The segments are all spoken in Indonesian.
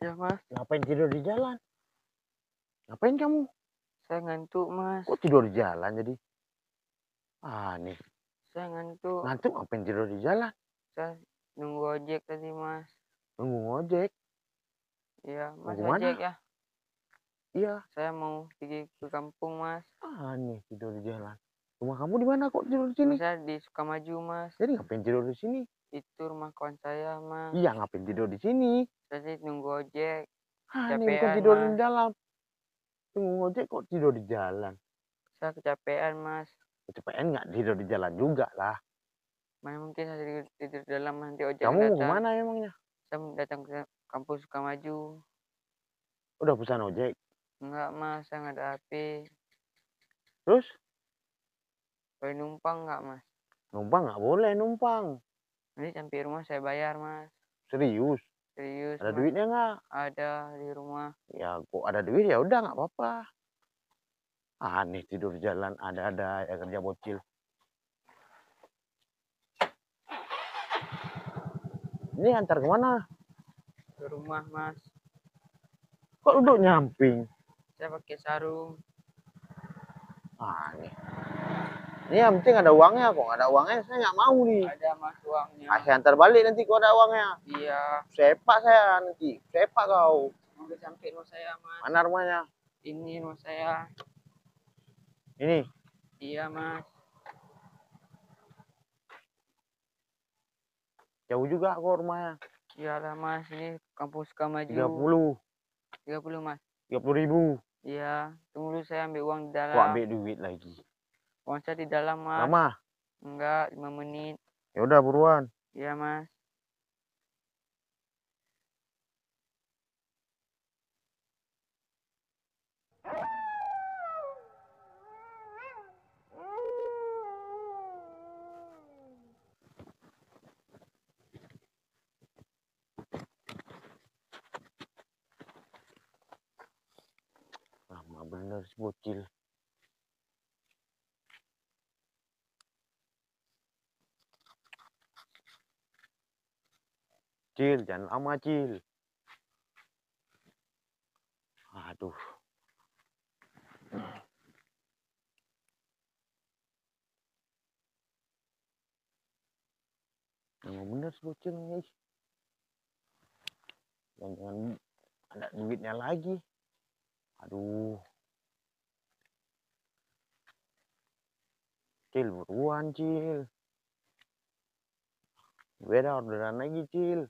Ya, Mas. Ngapain tidur di jalan? Ngapain kamu? Saya ngantuk, Mas. Kok tidur di jalan jadi? Nih. Saya ngantuk. Ngantuk ngapain tidur di jalan? Saya nunggu ojek tadi, Mas. Nunggu ngojek. Iya, Mau Mas ke mana? ojek ya? Iya. Saya mau pergi ke kampung, Mas. Nih tidur di jalan. Rumah kamu di mana kok tidur di sini? Rumah saya di Sukamaju, Mas. Jadi ngapain tidur di sini? Itu rumah kawan saya, Mas. Iya, ngapain tidur di sini? Saya sih nunggu ojek. Nih bukan Kecapean, tidur di Mas. dalam. Tunggu ngojek kok tidur di jalan? Saya kecapean, Mas. Kecapean nggak tidur di jalan juga lah. Mana mungkin saya tidur di dalam, nanti ojek Kamu yang mau datang. kemana emangnya? Saya mau datang ke kampung Sukamaju. Udah pesan ojek. Enggak, Mas. Saya nggak ada HP. Terus? Boleh numpang nggak, Mas? Numpang nggak boleh numpang. Nanti sampai rumah saya bayar, Mas. Serius? Serius, Ada Mas. duitnya nggak? Ada di rumah. Ya kok ada duit ya udah nggak apa-apa. Nih tidur di jalan ada-ada ya kerja bocil. Ini antar kemana? Ke rumah, Mas. Kok duduk nyamping? Saya pakai sarung. Nih. Ini yang penting ada uangnya. Kok nggak ada uangnya saya nggak mau nih. Ada, Mas, uangnya. Saya antar balik nanti kok ada uangnya. Iya. Sepak saya nanti. Sepak kau. Udah sampai rumah saya, Mas. Mana rumahnya? Ini rumah saya. Ini. Iya, Mas. Jauh juga kok rumahnya. Iyalah, Mas. Ini kampung Sukamaju. 30. 30, Mas. 30.000. Iya. Tunggu dulu saya ambil uang di dalam. Kok ambil duit lagi? Uang saya di dalam, Mas. Lama? Enggak, 5 menit. Ya udah buruan. Iya, Mas. Lama bener si bocil. Cil, jangan lama Cil. Aduh. Lama bener si bocil nih. Jangan ada duitnya lagi. Aduh. Cil, buruan Cil. Beda orderan lagi Cil.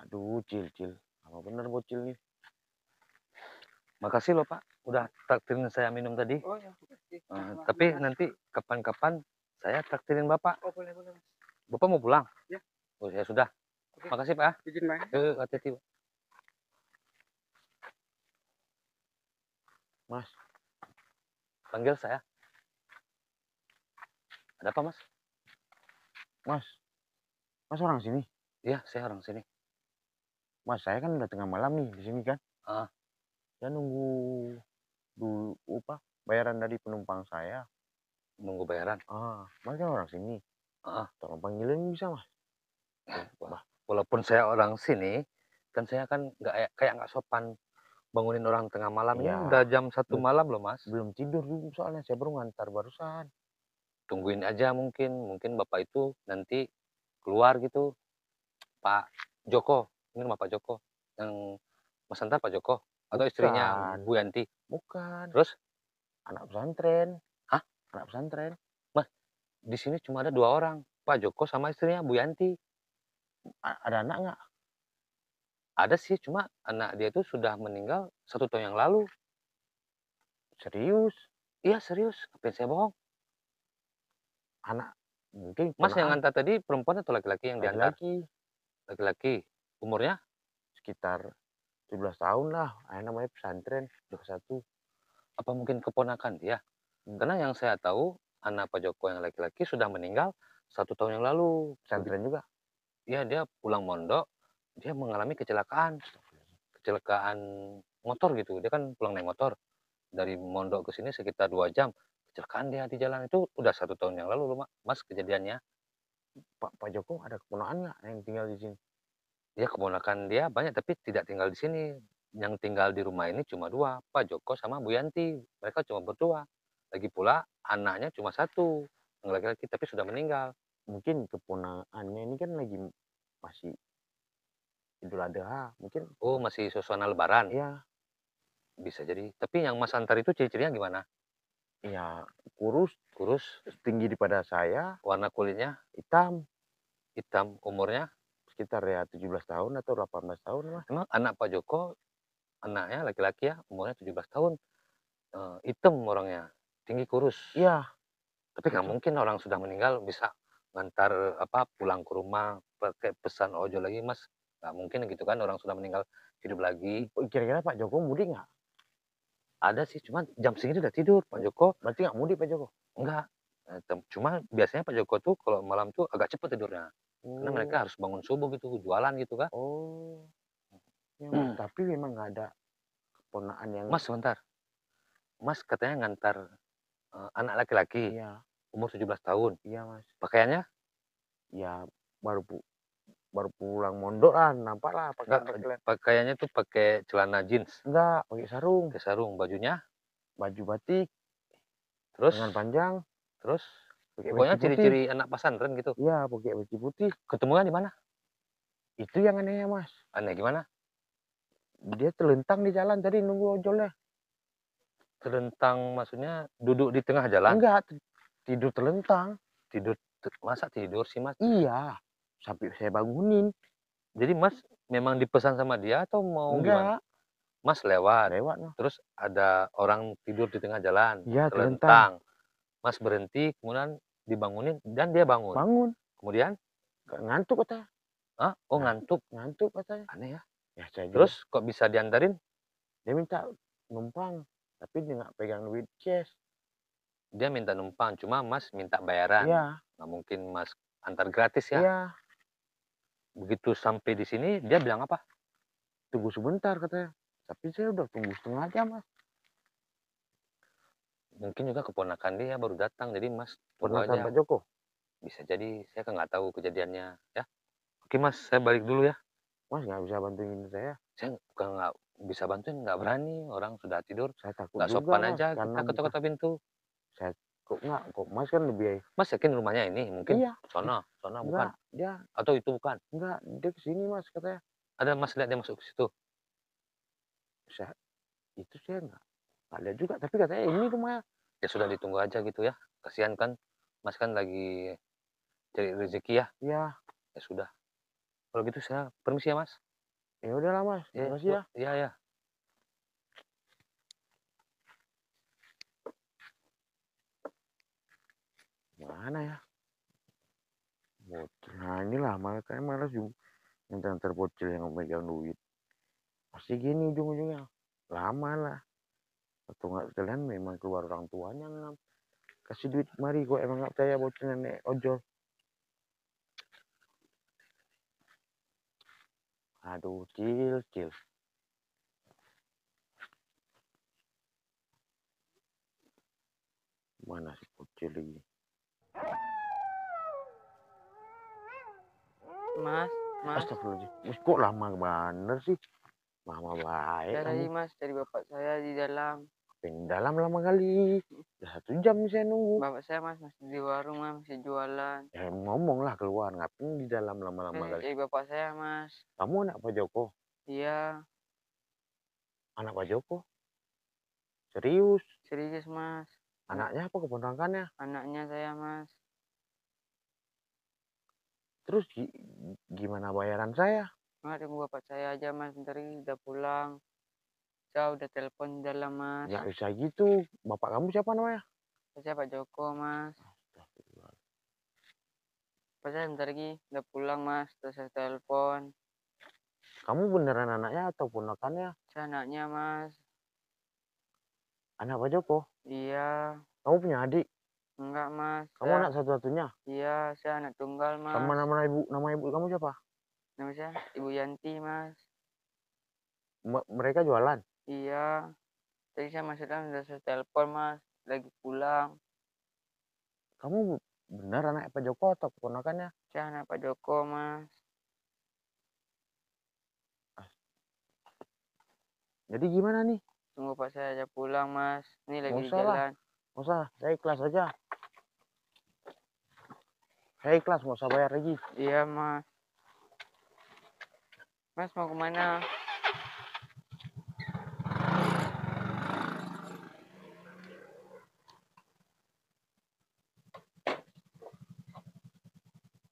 Aduh Cil. Lama bener bocil nih. Makasih loh Pak, udah traktirin saya minum tadi. Oh, ya. Tapi nanti kapan-kapan saya traktirin Bapak. Oh, boleh, boleh, Mas. Bapak mau pulang? Ya. Oh ya sudah. Oke. Makasih Pak. Izin, Mas. Hati-hati. Mas. Panggil saya. Ada apa Mas? Mas orang sini? Iya, saya orang sini. Mas, saya kan udah tengah malam nih di sini kan. Saya nunggu bayaran dari penumpang saya. Nunggu bayaran? Mas kan orang sini. Tolong panggilin bisa Mas. Walaupun saya orang sini, kan saya kan kayak nggak sopan bangunin orang tengah malam. Ini udah jam 1 malam loh Mas. Belum tidur dulu soalnya saya baru ngantar barusan. Tungguin aja mungkin Bapak itu nanti keluar gitu. Pak Joko, ini rumah Pak Joko. Yang Mas antar Pak Joko atau istrinya Bu Yanti? Bukan. Terus? Anak pesantren. Hah? Anak pesantren. Mas, di sini cuma ada 2 orang, Pak Joko sama istrinya Bu Yanti. Ada anak nggak? Ada sih, cuma anak dia itu sudah meninggal 1 tahun yang lalu. Serius? Iya serius, ngapain saya bohong? Anak mungkin Mas yang antar tadi perempuan atau laki-laki yang diantar? Laki-laki. Umurnya? Sekitar 17 tahun lah. Namanya pesantren, udah 1. Apa mungkin keponakan dia? Karena yang saya tahu, anak Pak Joko yang laki-laki sudah meninggal 1 tahun yang lalu. Pesantren juga? Iya, dia pulang mondok, dia mengalami kecelakaan. Kecelakaan motor gitu. Dia kan pulang naik motor. Dari mondok ke sini sekitar 2 jam. Kecelakaan dia di jalan itu udah 1 tahun yang lalu loh Mas kejadiannya. Pak Joko ada keponakan nggak yang tinggal di sini? Dia keponakan dia banyak, tapi tidak tinggal di sini. Yang tinggal di rumah ini cuma 2, Pak Joko sama Bu Yanti. Mereka cuma berdua. Lagi pula anaknya cuma 1, yang laki-laki, tapi sudah meninggal. Mungkin keponakannya ini kan lagi masih Idul Adha, mungkin. Oh, masih suasana lebaran? Iya. Bisa jadi. Tapi yang Mas antar itu ciri-cirinya gimana? Iya, kurus, Kurus, setinggi daripada saya, warna kulitnya hitam, hitam, umurnya? sekitar ya 17 tahun atau 18 tahun lah. Emang anak Pak Joko, anaknya laki-laki ya, umurnya 17 tahun, hitam orangnya, tinggi kurus. Iya. Tapi nggak Itu. mungkin orang sudah meninggal bisa ngantar, pulang ke rumah pakai pesan ojol lagi, Mas. Nggak mungkin gitu kan, orang sudah meninggal hidup lagi. Kira-kira Pak Joko mudik nggak? Ada sih, cuman jam segini udah tidur Pak Joko. Berarti nggak mudik Pak Joko? Enggak, cuma biasanya Pak Joko tuh kalau malam tuh agak cepet tidurnya. Karena Oh. mereka harus bangun subuh gitu, jualan gitu kan. Oh. Ya, Mas, tapi memang nggak ada keponakan yang. Mas sebentar, Mas katanya ngantar, anak laki-laki Iya, umur 17 tahun. iya Mas. Pakaiannya? Ya baru pulang mondok lah, nampak lah Enggak, pakaian. pakaiannya tuh pakai celana jeans, Enggak, pakai sarung, pakai sarung, bajunya, baju batik, terus lengan panjang, terus pakai pokoknya peci putih. ciri-ciri anak pesantren gitu. Iya, pakai peci putih. Ketemunya di mana? Itu yang anehnya Mas. Aneh gimana? Dia telentang di jalan tadi nunggu ojolnya. Telentang maksudnya duduk di tengah jalan? Enggak, tidur telentang. Tidur, masa tidur sih Mas? Iya, sampai saya bangunin. Jadi Mas memang dipesan sama dia atau mau gimana? Enggak, Mas lewat, lewat noh. terus ada orang tidur di tengah jalan, Iya, telentang. telentang. Mas berhenti, kemudian dibangunin dan dia bangun. Bangun, Kemudian, ngantuk katanya. ah, oh Nah. ngantuk. Ngantuk katanya. Aneh ya. Ya saya juga. Terus kok bisa diantarin? Dia minta numpang, tapi dia nggak pegang duit cash. Dia minta numpang, cuma Mas minta bayaran. Iya, Nggak mungkin Mas antar gratis ya. iya. Begitu sampai di sini, dia bilang apa? Tunggu sebentar katanya. Tapi saya udah tunggu setengah jam Mas. Mungkin juga keponakan dia baru datang, jadi Mas tunggu Ponakan aja. Pak Joko. Bisa jadi, saya kan nggak tahu kejadiannya ya. Oke Mas, saya balik dulu ya. Mas nggak bisa bantuin saya. Saya bukan nggak bisa bantuin, nggak berani, orang sudah tidur. Saya takut Nggak juga sopan Mas, aja karena kita ketok-ketok pintu. saya kok Mas kan lebih. Mas yakin rumahnya ini? Mungkin Iya. sono bukan? Enggak, dia Atau itu bukan? enggak, dia kesini Mas katanya. Ada Mas lihat dia masuk ke situ? Itu saya nggak lihat juga, tapi katanya ini rumahnya. Ya sudah ditunggu aja gitu ya. Kasihan kan, Mas kan lagi cari rezeki ya. Iya. Ya sudah. Kalau gitu saya permisi ya Mas. Ya udahlah Mas, terima kasih ya. Iya ya. Mana ya? Bocil. Nah inilah makanya malas juga ngantar bocil yang megang duit. Pasti gini ujung-ujungnya. Lama lah. Atau nggak sekalian memang keluar orang tuanya kasih duit mari kok emang nggak percaya bocil nenek ojol. Aduh, cil. Mana si bocil ini? Mas, Astagfirullahaladzim. Mas kok lama bener sih? Lama baik saya tadi kamu. Mas dari bapak saya di dalam. Pengen dalam lama kali. Udah 1 jam saya nunggu. Bapak saya Mas masih di warung Mas, masih jualan. Ya ngomong lah keluar, ngapain di dalam lama-lama Saya kali. cari bapak saya Mas. Kamu anak Pak Joko? Iya, Anak Pak Joko? Serius? serius Mas. Anaknya apa keponakannya? Anaknya saya Mas. Terus gimana bayaran saya? Nggak, tunggu bapak saya aja Mas, bentar ini udah pulang. Saya udah telepon di dalam Mas. Ya bisa gitu. Bapak kamu siapa namanya? Saya Pak Joko Mas. Bapak saya bentar lagi udah pulang Mas, terus saya telepon. Kamu beneran anaknya atau ponakannya? Saya anaknya Mas. Anak Pak Joko? Iya. Kamu punya adik? Enggak Mas. Kamu anak satu-satunya? Iya, saya anak tunggal Mas. Sama nama ibu kamu siapa? Nama saya Ibu Yanti Mas. Mereka jualan? Iya. Tadi saya masuk dalam udah saya telepon Mas, lagi pulang. Kamu bener anak Pak Joko atau keponakannya? Saya anak Pak Joko Mas. Jadi gimana nih? Tunggu Pak saya aja pulang, Mas. Ini lagi Nggak di usah lah. jalan. Nggak usah, saya ikhlas aja. Saya ikhlas, nggak usah bayar lagi. Iya, Mas. Mas mau kemana?